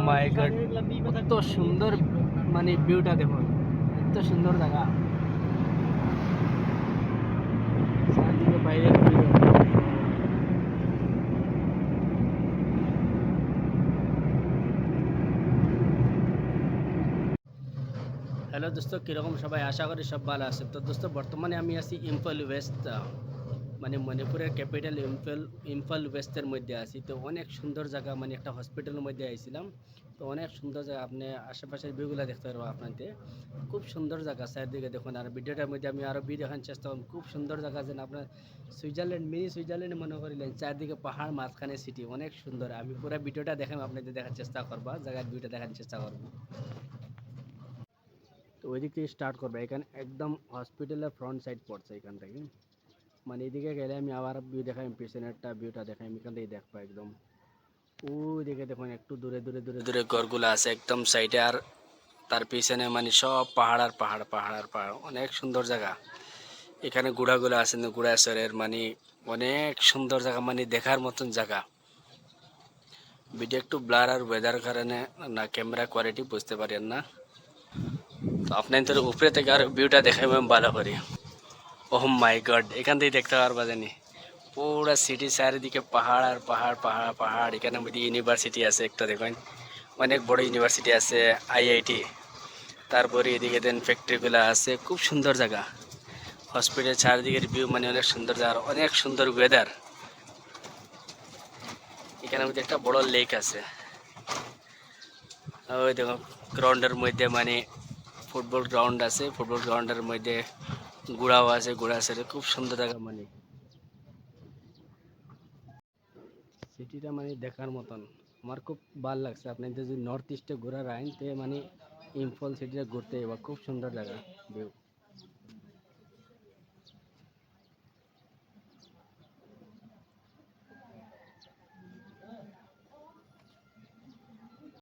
মাই god, কত সুন্দর মানে ভিউটা দেখুন, এত সুন্দর জায়গা। চারদিকে বাইরের ভিউ। হ্যালো দোস্ত, কীরকম সবাই? আশা করি সব ভালো আছে। তো দোস্ত, বর্তমানে আমি আছি ইম্ফল ওয়েস্ট, মানে মণিপুরের ক্যাপিটাল ইম্ফল ওয়েস্টের মধ্যে আছি। তো অনেক সুন্দর জায়গা, মানে একটা হসপিটালের মধ্যে আইছিলাম। তো অনেক সুন্দর জায়গা, আপনি আশেপাশের ভিউগুলো দেখতে পারবো আপনাদের। খুব সুন্দর জায়গা, চারদিকে দেখুন। আর ভিডিওটার মধ্যে আমি আরও ভিউ দেখার চেষ্টা করুন। খুব সুন্দর জায়গা, যেন আপনার সুইজারল্যান্ড, মিনি সুইজারল্যান্ড মনে করিলেন। চারদিকে পাহাড়, মাঝখানে সিটি, অনেক সুন্দর। আমি পুরো ভিডিওটা দেখাম, আপনাদের দেখার চেষ্টা করবা, জায়গার ভিউটা দেখার চেষ্টা করবো। তো ওই দিক থেকে স্টার্ট করবো, এখানে একদম হসপিটালের ফ্রন্ট সাইড পড়ছে এখান থেকে। মানে এদিকে গেলে আমি আবার ভিউ দেখাই, পিছনেরটা ভিউটা দেখাই, এখান থেকে দেখবো একদম। ওই দিকে দেখুন, একটু দূরে দূরে দূরে দূরে ঘরগুলো আছে একদম সাইডে। আর তার পিছনে মানে সব পাহাড় আর পাহাড়, পাহাড় আর পাহাড়, অনেক সুন্দর জায়গা। এখানে গুড়াগুলো আছে না, গুড়াচরের, মানে অনেক সুন্দর জায়গা, মানে দেখার মতন জায়গা। ভিডিও একটু ব্লার আর ওয়েদার কারণে না ক্যামেরা কোয়ালিটি বুঝতে পারেন না। তো আপনাদের উপরে থেকে আর ভিউটা দেখাই আমি ভালো করি। ওহ মাই গড, এখান থেকে দেখতে পারবা জানি পুরা সিটি, চারিদিকে পাহাড় আর পাহাড়, পাহাড় পাহাড়। এখানে মধ্যে ইউনিভার্সিটি আছে একটা, দেখেন অনেক বড় ইউনিভার্সিটি আছে, আইআইটি। তারপরে এদিকে দেন ফ্যাক্টরিগুলো আছে, খুব সুন্দর জায়গা। হসপিটাল চারিদিকের ভিউ মানে অনেক সুন্দর জায়গা, অনেক সুন্দর ওয়েদার। এখানে মধ্যে একটা বড় লেক আছে। ওই দেখো গ্রাউন্ডের মধ্যে, মানে ফুটবল গ্রাউন্ড আছে, ফুটবল গ্রাউন্ডের মধ্যে ঘোড়াও আছে, ঘোড়া আছে। খুব সুন্দর জায়গা, মানে সিটিটা মানে দেখার মতন। আমার খুব ভালো লাগছে। আপনি যদি নর্থ ইস্টে ঘোরার আইন তে মানে ইম্ফল সিটিটা ঘুরতে, এবার খুব সুন্দর জায়গা ভিউ।